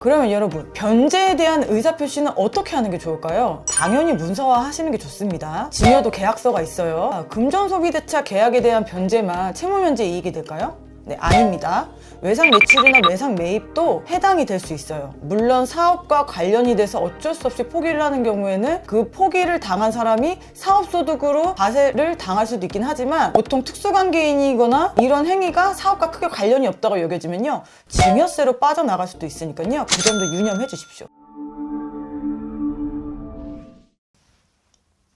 그러면 여러분, 변제에 대한 의사표시는 어떻게 하는 게 좋을까요? 당연히 문서화 하시는 게 좋습니다. 증여도 계약서가 있어요. 금전소비대차 계약에 대한 변제만 채무면제 이익이 될까요? 네, 아닙니다. 외상 매출이나 외상 매입도 해당이 될 수 있어요. 물론 사업과 관련이 돼서 어쩔 수 없이 포기를 하는 경우에는 그 포기를 당한 사람이 사업소득으로 과세를 당할 수도 있긴 하지만, 보통 특수관계인이거나 이런 행위가 사업과 크게 관련이 없다고 여겨지면요, 증여세로 빠져나갈 수도 있으니까요, 그 점도 유념해 주십시오.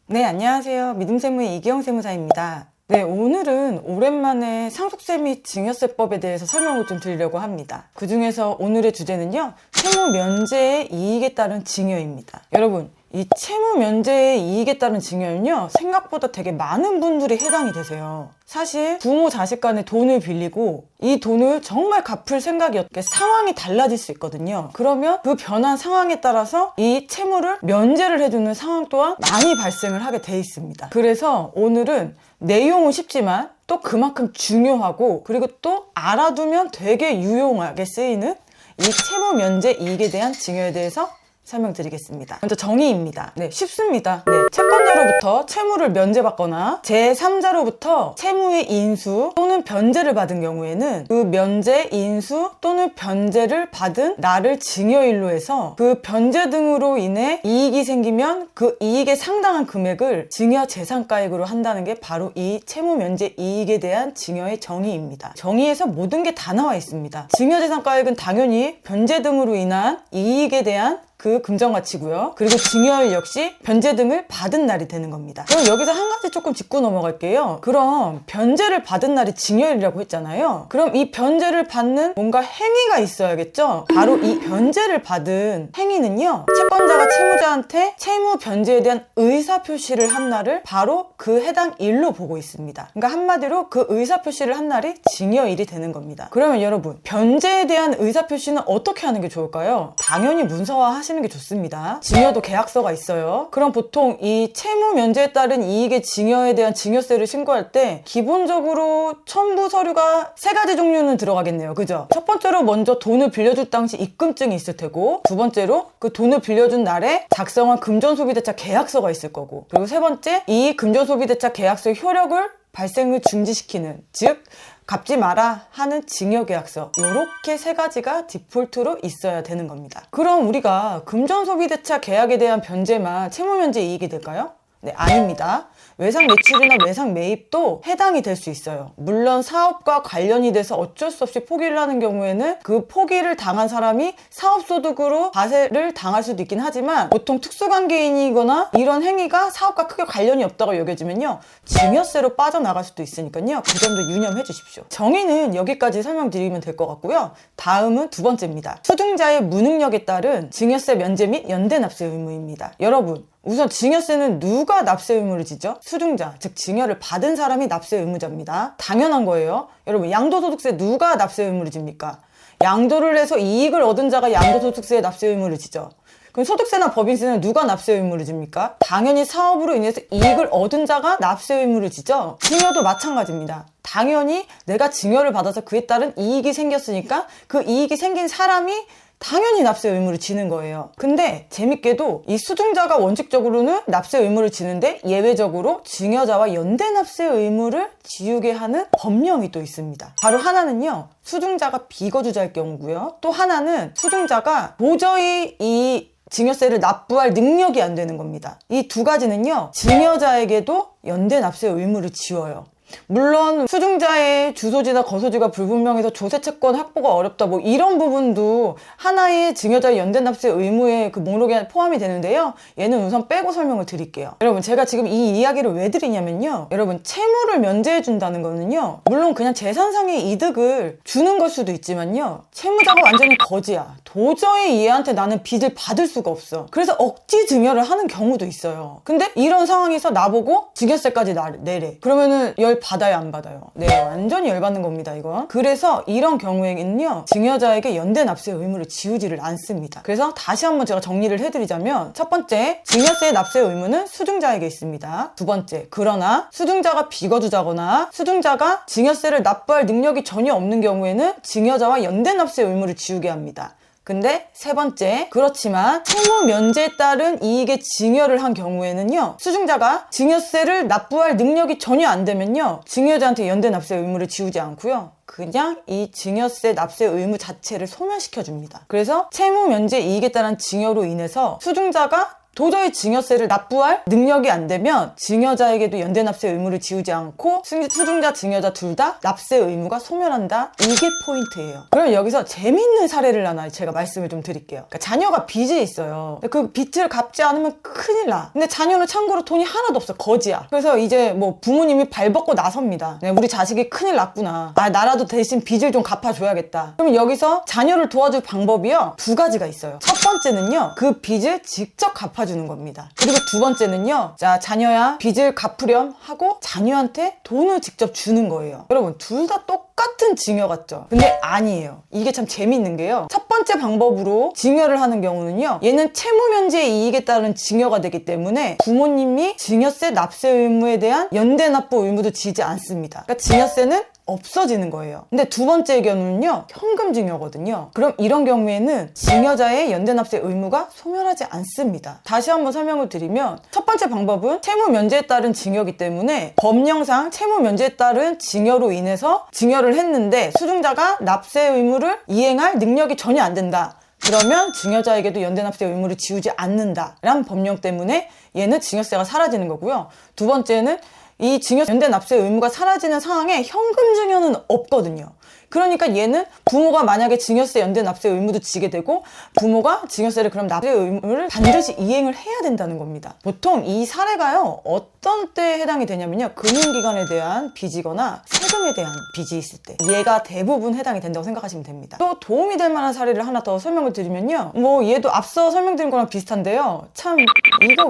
네, 안녕하세요. 믿음세무의 이기영 세무사입니다. 네, 오늘은 오랜만에 상속세 및 증여세법에 대해서 설명을 좀 드리려고 합니다. 그 중에서 오늘의 주제는요, 채무 면제의 이익에 따른 증여입니다. 여러분, 이 채무 면제의 이익에 따른 증여는요, 생각보다 되게 많은 분들이 해당이 되세요. 사실 부모 자식 간에 돈을 빌리고 이 돈을 정말 갚을 생각이 없게 상황이 달라질 수 있거든요. 그러면 그 변한 상황에 따라서 이 채무를 면제를 해주는 상황 또한 많이 발생을 하게 돼 있습니다. 그래서 오늘은 내용은 쉽지만 또 그만큼 중요하고, 그리고 또 알아두면 되게 유용하게 쓰이는 이 채무 면제 이익에 대한 증여에 대해서 설명드리겠습니다. 먼저 정의입니다. 네, 쉽습니다. 네, 채권자로부터 채무를 면제받거나 제3자로부터 채무의 인수 또는 변제를 받은 경우에는 그 면제, 인수 또는 변제를 받은 나를 증여일로 해서 그 변제 등으로 인해 이익이 생기면 그 이익에 상당한 금액을 증여 재산가액으로 한다는 게 바로 이 채무 면제 이익에 대한 증여의 정의입니다. 정의에서 모든 게 다 나와 있습니다. 증여 재산가액은 당연히 변제 등으로 인한 이익에 대한 그 금전가치고요. 그리고 증여일 역시 변제 등을 받은 날이 되는 겁니다. 그럼 여기서 한 가지 조금 짚고 넘어갈게요. 그럼 변제를 받은 날이 증여일이라고 했잖아요. 그럼 이 변제를 받는 뭔가 행위가 있어야겠죠? 바로 이 변제를 받은 행위는요, 채권자가 채무자한테 채무 변제에 대한 의사표시를 한 날을 바로 그 해당 일로 보고 있습니다. 그러니까 한마디로 그 의사표시를 한 날이 증여일이 되는 겁니다. 그러면 여러분, 변제에 대한 의사표시는 어떻게 하는 게 좋을까요? 당연히 문서화 하시는 게 좋습니다. 증여도 계약서가 있어요. 그럼 보통 이 채무 면제에 따른 이익의 증여에 대한 증여세를 신고할 때 기본적으로 첨부 서류가 3가지 종류는 들어가겠네요. 그죠? 첫 번째로 먼저 돈을 빌려줄 당시 입금증이 있을 테고, 두 번째로 그 돈을 빌려준 날에 작성한 금전소비대차 계약서가 있을 거고, 그리고 세 번째, 이 금전소비대차 계약서의 효력을 발생을 중지시키는, 즉 갚지 마라 하는 증여계약서, 요렇게 3가지가 디폴트로 있어야 되는 겁니다. 그럼 우리가 금전소비대차 계약에 대한 변제만 채무면제 이익이 될까요? 네, 아닙니다. 외상 매출이나 외상 매입도 해당이 될 수 있어요. 물론 사업과 관련이 돼서 어쩔 수 없이 포기를 하는 경우에는 그 포기를 당한 사람이 사업소득으로 과세를 당할 수도 있긴 하지만, 보통 특수관계인이거나 이런 행위가 사업과 크게 관련이 없다고 여겨지면요, 증여세로 빠져나갈 수도 있으니까요, 그 점도 유념해 주십시오. 정의는 여기까지 설명드리면 될 것 같고요. 다음은 두 번째입니다. 수증자의 무능력에 따른 증여세 면제 및 연대납세 의무입니다. 여러분, 우선 증여세는 누가 납세 의무를 지죠? 수증자, 즉 증여를 받은 사람이 납세 의무자입니다. 당연한 거예요. 여러분, 양도소득세 누가 납세 의무를 집니까? 양도를 해서 이익을 얻은 자가 양도소득세에 납세 의무를 지죠. 그럼 소득세나 법인세는 누가 납세 의무를 집니까? 당연히 사업으로 인해서 이익을 얻은 자가 납세 의무를 지죠. 증여도 마찬가지입니다. 당연히 내가 증여를 받아서 그에 따른 이익이 생겼으니까 그 이익이 생긴 사람이 당연히 납세 의무를 지는 거예요. 근데 재밌게도 이 수증자가 원칙적으로는 납세 의무를 지는데, 예외적으로 증여자와 연대 납세 의무를 지우게 하는 법령이 또 있습니다. 바로 하나는요, 수증자가 비거주자일 경우고요. 또 하나는 수증자가 도저히 이 증여세를 납부할 능력이 안 되는 겁니다. 이 두 가지는요, 증여자에게도 연대 납세 의무를 지워요. 물론 수증자의 주소지나 거소지가 불분명해서 조세채권 확보가 어렵다, 뭐 이런 부분도 하나의 증여자의 연대납세 의무의 그 목록에 포함이 되는데요, 얘는 우선 빼고 설명을 드릴게요. 여러분, 제가 지금 이 이야기를 왜 드리냐면요, 여러분, 채무를 면제해 준다는 거는요, 물론 그냥 재산상의 이득을 주는 걸 수도 있지만요, 채무자가 완전히 거지야. 도저히 얘한테 나는 빚을 받을 수가 없어. 그래서 억지 증여를 하는 경우도 있어요. 근데 이런 상황에서 나보고 증여세까지 내래. 그러면은 열 받아요, 안 받아요? 네, 완전히 열받는 겁니다, 이건. 그래서 이런 경우에는요, 증여자에게 연대 납세 의무를 지우지를 않습니다. 그래서 다시 한번 제가 정리를 해드리자면, 첫 번째, 증여세 납세 의무는 수증자에게 있습니다. 두 번째, 그러나 수증자가 비거주자거나 수증자가 증여세를 납부할 능력이 전혀 없는 경우에는 증여자와 연대 납세 의무를 지우게 합니다. 근데 세 번째, 그렇지만 채무 면제에 따른 이익의 증여를 한 경우에는요, 수증자가 증여세를 납부할 능력이 전혀 안 되면요, 증여자한테 연대 납세 의무를 지우지 않고요, 그냥 이 증여세 납세 의무 자체를 소멸시켜줍니다. 그래서 채무 면제 이익에 따른 증여로 인해서 수증자가 도저히 증여세를 납부할 능력이 안 되면 증여자에게도 연대 납세 의무를 지우지 않고 수증자, 증여자 둘 다 납세 의무가 소멸한다. 이게 포인트예요. 그럼 여기서 재밌는 사례를 하나 제가 말씀을 좀 드릴게요. 그러니까 자녀가 빚이 있어요. 그 빚을 갚지 않으면 큰일 나. 근데 자녀는 참고로 돈이 하나도 없어. 거지야. 그래서 이제 뭐 부모님이 발벗고 나섭니다. 네, 우리 자식이 큰일 났구나. 나라도 대신 빚을 좀 갚아줘야겠다. 그럼 여기서 자녀를 도와줄 방법이요, 두 가지가 있어요. 첫 번째는요, 그 빚을 직접 갚아주는 겁니다. 그리고 두 번째는요, 자, 자녀야 빚을 갚으렴 하고 자녀한테 돈을 직접 주는 거예요. 여러분, 둘 다 똑같은 증여 같죠? 근데 아니에요. 이게 참 재밌는 게요, 첫 번째 방법으로 증여를 하는 경우는요, 얘는 채무 면제 이익에 따른 증여가 되기 때문에 부모님이 증여세 납세 의무에 대한 연대 납부 의무도 지지 않습니다. 그러니까 증여세는 없어지는 거예요. 근데 두 번째 경우는요, 현금 증여거든요. 그럼 이런 경우에는 증여자의 연대납세 의무가 소멸하지 않습니다. 다시 한번 설명을 드리면, 첫 번째 방법은 채무 면제에 따른 증여이기 때문에 법령상 채무 면제에 따른 증여로 인해서 증여를 했는데 수증자가 납세 의무를 이행할 능력이 전혀 안 된다. 그러면 증여자에게도 연대납세 의무를 지우지 않는다라는 법령 때문에 얘는 증여세가 사라지는 거고요. 두 번째는 이 증여 연대 납세 의무가 사라지는 상황에 현금 증여는 없거든요. 그러니까 얘는 부모가 만약에 증여세 연대 납세 의무도 지게 되고 부모가 증여세를 그럼 납세 의무를 반드시 이행을 해야 된다는 겁니다. 보통 이 사례가요, 어떤 때에 해당이 되냐면요, 금융기관에 대한 빚이거나 세금에 대한 빚이 있을 때 얘가 대부분 해당이 된다고 생각하시면 됩니다. 또 도움이 될 만한 사례를 하나 더 설명을 드리면요, 뭐 얘도 앞서 설명드린 거랑 비슷한데요, 참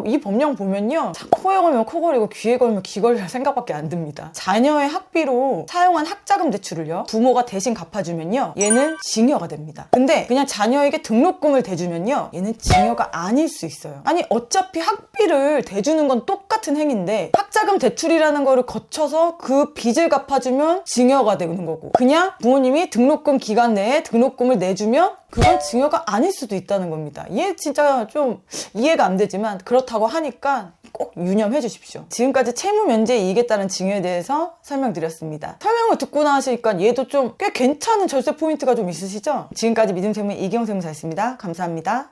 이 법령 보면요, 참 코에 걸면 코 걸리고 귀에 걸면 귀 걸릴 생각밖에 안 듭니다. 자녀의 학비로 사용한 학자금 대출을요, 부모가 대신 갚아주면요, 얘는 증여가 됩니다. 근데 그냥 자녀에게 등록금을 대주면요, 얘는 증여가 아닐 수 있어요. 아니, 어차피 학비를 대주는 건 똑같은 행위인데 학자금 대출이라는 거를 거쳐서 그 빚을 갚아주면 증여가 되는 거고, 그냥 부모님이 등록금 기간 내에 등록금을 내주면 그건 증여가 아닐 수도 있다는 겁니다. 얘 진짜 좀 이해가 안 되지만 그렇다고 하니까 꼭 유념해 주십시오. 지금까지 채무 면제 이익에 따른 증여에 대해서 설명드렸습니다. 설명을 듣고 나시니까 얘도 좀 꽤 괜찮은 절세 포인트가 좀 있으시죠? 지금까지 믿음 세무의 이기영 세무사였습니다. 감사합니다.